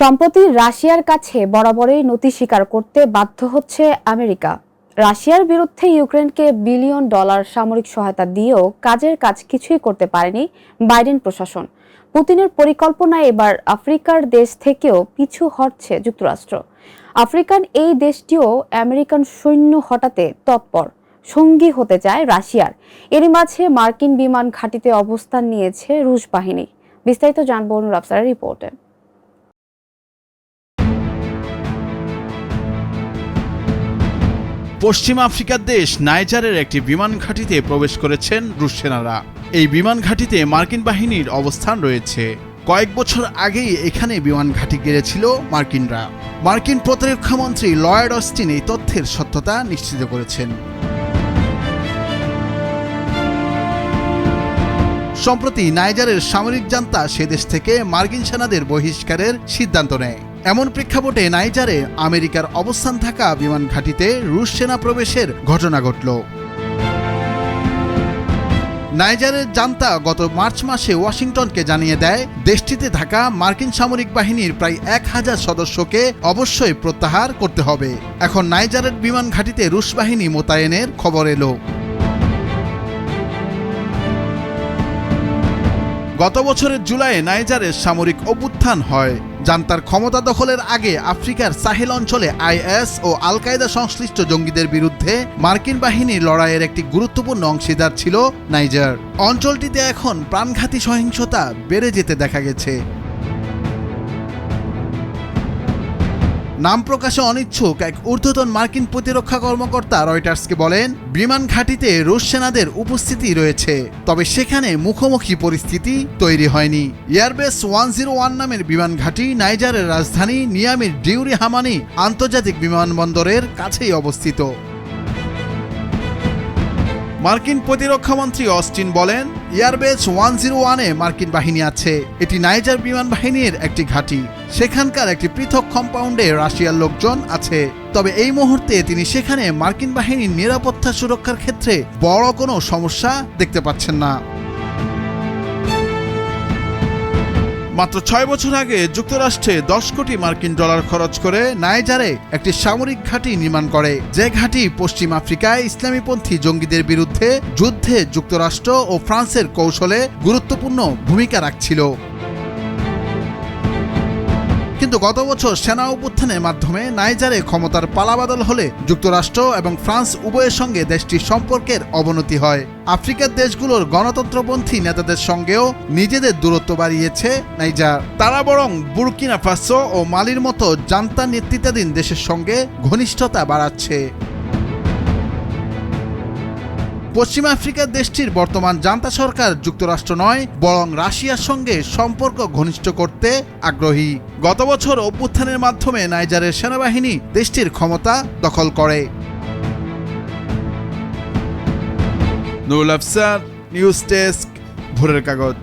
সম্প্রতি রাশিয়ার কাছে বরাবরই নতি স্বীকার করতে বাধ্য হচ্ছে আমেরিকা। রাশিয়ার বিরুদ্ধে ইউক্রেনকে বিলিয়ন ডলার সামরিক সহায়তা দিয়েও কাজের কাজ কিছুই করতে পারেনি বাইডেন প্রশাসন। পুতিনের পরিকল্পনায় এবার আফ্রিকার দেশ থেকেও পিছু হটছে যুক্তরাষ্ট্র। আফ্রিকান এই দেশটিও আমেরিকান সৈন্য হটাতে তৎপর, সঙ্গী হতে চায় রাশিয়ার। এরই মাঝে মার্কিন বিমান ঘাঁটিতে অবস্থান নিয়েছে রুশ বাহিনী। বিস্তারিত জানবো অনুর আফসারের রিপোর্টে। পশ্চিম আফ্রিকার দেশ নাইজারের একটি বিমান ঘাঁটিতে প্রবেশ করেছেন রুশ সেনারা। এই বিমান ঘাঁটিতে মার্কিন বাহিনীর অবস্থান রয়েছে। কয়েক বছর আগেই এখানে বিমান ঘাঁটি গেড়েছিল মার্কিনরা। মার্কিন প্রতিরক্ষামন্ত্রী লয়েড অস্টিন এই তথ্যের সত্যতা নিশ্চিত করেছেন। সম্প্রতি নাইজারের সামরিক জান্তা সে দেশ থেকে মার্কিন সেনাদের বহিষ্কারের সিদ্ধান্ত নেয়। এমন প্রেক্ষাপটে নাইজারে আমেরিকার অবস্থান থাকা বিমান ঘাঁটিতে রুশ সেনা প্রবেশের ঘটনা ঘটল। নাইজারের জান্তা গত মার্চ মাসে ওয়াশিংটনকে জানিয়ে দেয়, দেশটিতে থাকা মার্কিন সামরিক বাহিনীর প্রায় 1000 সদস্যকে অবশ্যই প্রত্যাহার করতে হবে। এখন নাইজারের বিমান ঘাঁটিতে রুশ বাহিনী মোতায়েনের খবর এলো। গত বছরের জুলাইয়ে নাইজারের সামরিক অভ্যুত্থান হয়। জান্তার ক্ষমতা দখলের আগে আফ্রিকার সাহেল অঞ্চলে আইএস ও আল কায়দা সংশ্লিষ্ট জঙ্গিদের বিরুদ্ধে মার্কিন বাহিনীর লড়াইয়ের একটি গুরুত্বপূর্ণ অংশীদার ছিল নাইজার। অঞ্চলটিতে এখন প্রাণঘাতী সহিংসতা বেড়ে যেতে দেখা গেছে। নাম প্রকাশে অনিচ্ছুক এক ঊর্ধ্বতন মার্কিন প্রতিরক্ষা কর্মকর্তা রয়টার্সকে বলেন, বিমান ঘাঁটিতে রুশ সেনাদের উপস্থিতি রয়েছে, তবে সেখানে মুখোমুখি পরিস্থিতি তৈরি হয়নি। এয়ারবেস 101 নামের বিমান ঘাঁটি নাইজারের রাজধানী নিয়ামির ডিউরি হামানি আন্তর্জাতিক বিমানবন্দরের কাছেই অবস্থিত। মার্কিন প্রতিরক্ষামন্ত্রী অস্টিন বলেন, এয়ারবেস 101-এ মার্কিন বাহিনী আছে। এটি নাইজার বিমান বাহিনীর একটি ঘাঁটি। সেখানকার একটি পৃথক কম্পাউন্ডে রাশিয়ার লোকজন আছে। তবে এই মুহূর্তে তিনি সেখানে মার্কিন বাহিনীর নিরাপত্তা সুরক্ষার ক্ষেত্রে বড় কোনো সমস্যা দেখতে পাচ্ছেন না। মাত্র 6 বছর আগে যুক্তরাষ্ট্রে 10 কোটি মার্কিন ডলার খরচ করে নাইজারে একটি সামরিক ঘাঁটি নির্মাণ করে, যে ঘাঁটি পশ্চিম আফ্রিকায় ইসলামীপন্থী জঙ্গিদের বিরুদ্ধে যুদ্ধে যুক্তরাষ্ট্র ও ফ্রান্সের কৌশলে গুরুত্বপূর্ণ ভূমিকা রাখছিল। কিন্তু গত বছর সেনা অভ্যুত্থানের মাধ্যমে নাইজারে ক্ষমতার পালাবদল হলে যুক্তরাষ্ট্র এবং ফ্রান্স উভয়ের সঙ্গে দেশটির সম্পর্কের অবনতি হয়। আফ্রিকার দেশগুলোর গণতন্ত্রপন্থী নেতাদের সঙ্গেও নিজেদের দূরত্ব বাড়িয়েছে নাইজার। তারা বরং বুর্কিনা ফাসো ও মালির মতো জান্তা নেতৃত্বাধীন দেশের সঙ্গে ঘনিষ্ঠতা বাড়াচ্ছে। পশ্চিম আফ্রিকার দেশটির বর্তমান জান্তা সরকার যুক্তরাষ্ট্র নয়, বরং রাশিয়ার সঙ্গে সম্পর্ক ঘনিষ্ঠ করতে আগ্রহী। গত বছর অভ্যুত্থানের মাধ্যমে নাইজারের সেনাবাহিনী দেশটির ক্ষমতা দখল করে। নুরুল আফসার, নিউজ ডেস্ক, ভোরের কাগজ।